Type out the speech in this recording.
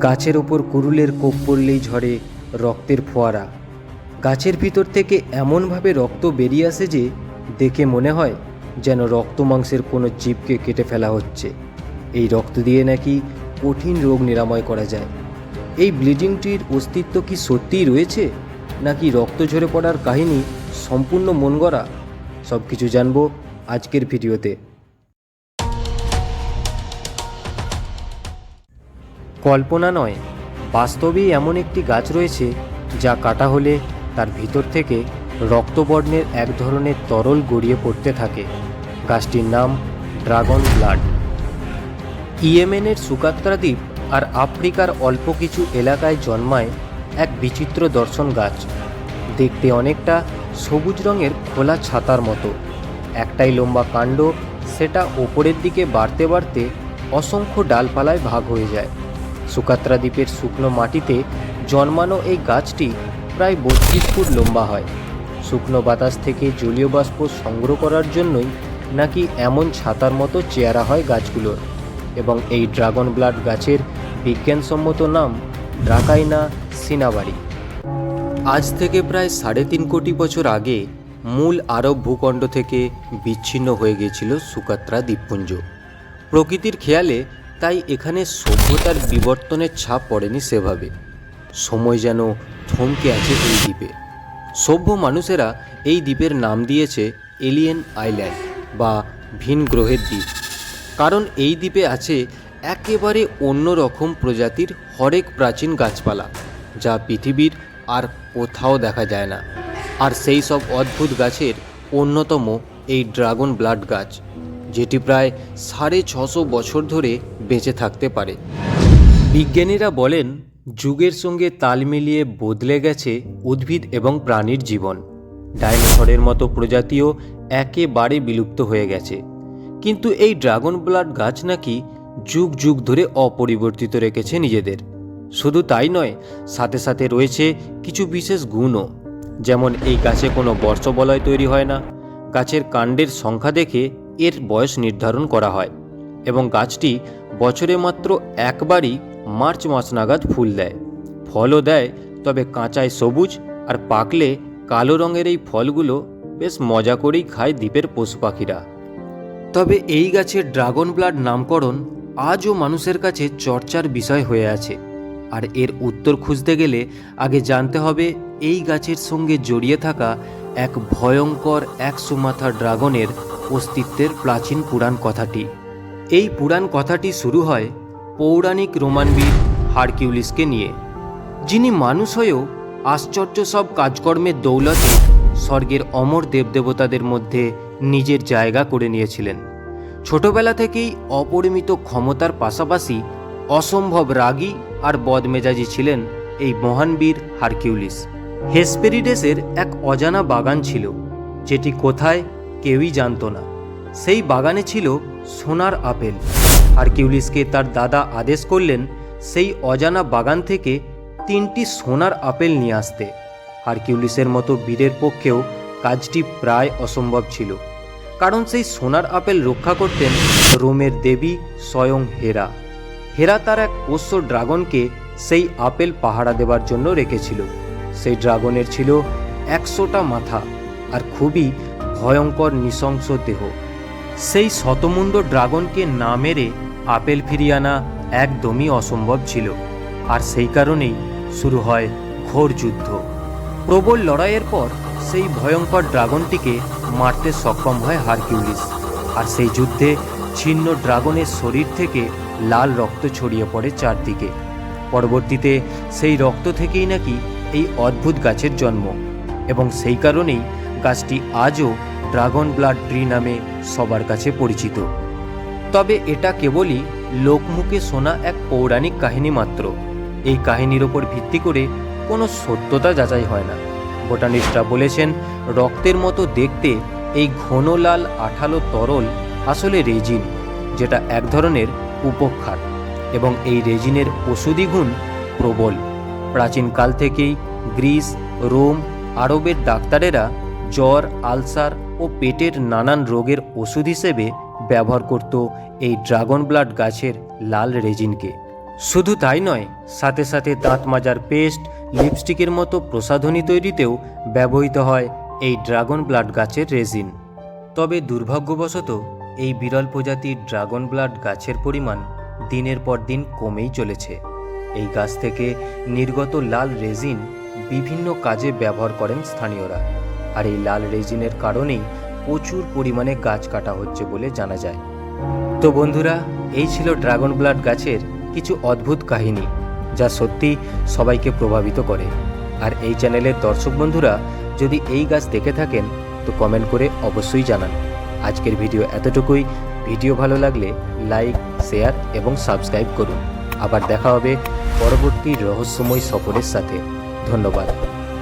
গাছের ওপর কুরুলের কোপ পড়লেই ঝরে রক্তের ফোয়ারা। গাছের ভিতর থেকে এমনভাবে রক্ত বেরিয়ে আসে যে দেখে মনে হয় যেন রক্ত মাংসের কোনো জীবকে কেটে ফেলা হচ্ছে। এই রক্ত দিয়ে নাকি কঠিন রোগ নিরাময় করা যায়। এই ব্লিডিং ট্রির অস্তিত্ব কি সত্যিই রয়েছে, নাকি রক্ত ঝরে পড়ার কাহিনী সম্পূর্ণ মন গড়া? সব কিছু জানবো আজকের ভিডিওতে। কল্পনা নয়, বাস্তবেই এমন একটি গাছ রয়েছে যা কাটা হলে তার ভিতর থেকে রক্তবর্ণের এক ধরনের তরল গড়িয়ে পড়তে থাকে। গাছটির নাম ড্রাগন ব্লাড। ইয়েমেনের সুকাত্রা দ্বীপ আর আফ্রিকার অল্প কিছু এলাকায় জন্মায় এক বিচিত্র দর্শন গাছ। দেখতে অনেকটা সবুজ রঙের খোলা ছাতার মতো। একটাই লম্বা কাণ্ড, সেটা ওপরের দিকে বাড়তে বাড়তে অসংখ্য ডালপালায় ভাগ হয়ে যায়। সুকাত্রা দ্বীপের শুকনো মাটিতে জন্মানো এই গাছটি প্রায় 32 ফুট লম্বা হয়। শুকনো বাতাস থেকে জলীয় বাষ্প সংগ্রহ করার জন্যই নাকি এমন ছাতার মতো চেহারা হয় গাছগুলোর। এবং এই ড্রাগন ব্লাড গাছের বিজ্ঞানসম্মত নাম ড্রাকাইনা সিনাবারি। আজ থেকে প্রায় 3.5 কোটি বছর আগে মূল আরব ভূখণ্ড থেকে বিচ্ছিন্ন হয়ে গিয়েছিল সুকাত্রা দ্বীপপুঞ্জ। প্রকৃতির খেয়ালে তাই এখানে সভ্যতার বিবর্তনের ছাপ পড়েনি সেভাবে। সময় যেন থমকে আছে এই দ্বীপে। সভ্য মানুষেরা এই দ্বীপের নাম দিয়েছে এলিয়েন আইল্যান্ড বা ভিন গ্রহের দ্বীপ। কারণ এই দ্বীপে আছে একেবারে অন্যরকম প্রজাতির হরেক প্রাচীন গাছপালা, যা পৃথিবীর আর কোথাও দেখা যায় না। আর সেই সব অদ্ভুত গাছের অন্যতম এই ড্রাগন ব্লাড গাছ, যেটি প্রায় 650 বছর ধরে বেঁচে থাকতে পারে। বিজ্ঞানীরা বলেন, যুগের সঙ্গে তাল মিলিয়ে বদলে গেছে উদ্ভিদ এবং প্রাণীর জীবন। ডাইনোসরের মতো প্রজাতিও একেবারে বিলুপ্ত হয়ে গেছে, কিন্তু এই ড্রাগন ব্লাড গাছ নাকি যুগ যুগ ধরে অপরিবর্তিত রেখেছে নিজেদের। শুধু তাই নয়, সাথে সাথে রয়েছে কিছু বিশেষ গুণও। যেমন এই গাছে কোনো বর্ষবলয় তৈরি হয় না। গাছের কাণ্ডের সংখ্যা দেখে এর বয়স নির্ধারণ করা হয়। এবং গাছটি বছরে মাত্র একবারই মার্চ মাস নাগাদ ফুল দেয়। ফলও দেয়, তবে কাঁচায় সবুজ আর পাকলে কালো রঙের এই ফলগুলো বেশ মজা করেই খায় দ্বীপের পশু পাখিরা। তবে এই গাছের ড্রাগন ব্লাড নামকরণ আজও মানুষের কাছে চর্চার বিষয় হয়ে আছে। আর এর উত্তর খুঁজতে গেলে আগে জানতে হবে এই গাছের সঙ্গে জড়িয়ে থাকা এক ভয়ঙ্কর 100 মাথা ড্রাগনের অস্তিত্বের প্রাচীন পুরাণ কথাটি। এই পুরাণ কথাটি শুরু হয় পৌরাণিক রোমান বীর হারকিউলিসকে নিয়ে, যিনি মানুষ হয়েও আশ্চর্য সব কাজকর্মের দৌলতে স্বর্গের অমর দেবদেবতাদের মধ্যে নিজের জায়গা করে নিয়েছিলেন। ছোটবেলা থেকেই অপরিমিত ক্ষমতার পাশাপাশি অসম্ভব রাগী আর বদমেজাজি ছিলেন এই মহান বীর হারকিউলিস। হেসপেরিডেসের এক অজানা বাগান ছিল, যেটি কোথায় কেউই জানত না। সেই বাগানে ছিল সোনার আপেল। হারকিউলিসকে তার দাদা আদেশ করলেন সেই অজানা বাগান থেকে 3টি সোনার আপেল নিয়ে আসতে। হারকিউলিসের মতো বীরের পক্ষেও কাজটি প্রায় অসম্ভব ছিল, কারণ সেই সোনার আপেল রক্ষা করতেন রোমের দেবী স্বয়ং হেরা। হেরা তার এক পোষ্য ড্রাগনকে সেই আপেল পাহারা দেবার জন্য রেখেছিল। সেই ড্রাগনের ছিল 100টা মাথা আর খুবই ভয়ঙ্কর নৃশংস দেহ। সেই শতমুণ্ড ড্রাগনকে না মেরে আপেল ফিরিয়ে আনা একদমই অসম্ভব ছিল। আর সেই কারণেই শুরু হয় ঘোর যুদ্ধ। প্রবল লড়াইয়ের পর সেই ভয়ঙ্কর ড্রাগনটিকে মারতে সক্ষম হয় হারকিউলিস। আর সেই যুদ্ধে ছিন্ন ড্রাগনের শরীর থেকে লাল রক্ত ছড়িয়ে পড়ে চারদিকে। পরবর্তীতে সেই রক্ত থেকেই নাকি এই অদ্ভুত গাছের জন্ম, এবং সেই কারণেই গাছটি আজও ড্রাগন ব্লাড ট্রি নামে সবার কাছে পরিচিত। তবে এটা কেবলই লোকমুখে শোনা এক পৌরাণিক কাহিনী মাত্র। এই কাহিনীর ওপর ভিত্তি করে কোনো সত্যতা যাচাই হয় না। বোটানিস্টরা বলেছেন, রক্তের মতো দেখতে এই ঘন লাল আঠালো তরল আসলে রেজিন, যেটা এক ধরনের উপক্ষার। এবং এই রেজিনের ওষুধি গুণ প্রবল। প্রাচীনকাল থেকেই গ্রিস, রোম, আরবের ডাক্তারেরা জ্বর, আলসার ও পেটের নানান রোগের ওষুধ হিসেবে ব্যবহার করত এই ড্রাগন ব্লাড গাছের লাল রেজিনকে। শুধু তাই নয়, সাথে সাথে দাঁত মাজার পেস্ট, লিপস্টিকের মতো প্রসাধনী তৈরিতেও ব্যবহৃত হয় এই ড্রাগন ব্লাড গাছের রেজিন। তবে দুর্ভাগ্যবশত এই বিরল প্রজাতির ড্রাগন ব্লাড গাছের পরিমাণ দিনের পর দিন কমেই চলেছে। এই গাছ থেকে নির্গত লাল রেজিন বিভিন্ন কাজে ব্যবহার করেন স্থানীয়রা, আর এই লাল রেজিনের কারণেই প্রচুর পরিমাণে গাছ কাটা হচ্ছে বলে জানা যায়। তো বন্ধুরা, এই ছিল ড্রাগন ব্লাড গাছের কিছু অদ্ভুত কাহিনী, যা সত্যি সবাইকে প্রভাবিত করে। আর এই চ্যানেলের দর্শক বন্ধুরা যদি এই গাছ দেখে থাকেন তো কমেন্ট করে অবশ্যই জানান। আজকের ভিডিও এতটুকুই। ভিডিও ভালো লাগলে লাইক, শেয়ার এবং সাবস্ক্রাইব করুন। আবার দেখা হবে পরবর্তী রহস্যময় সফরের সাথে। ধন্যবাদ।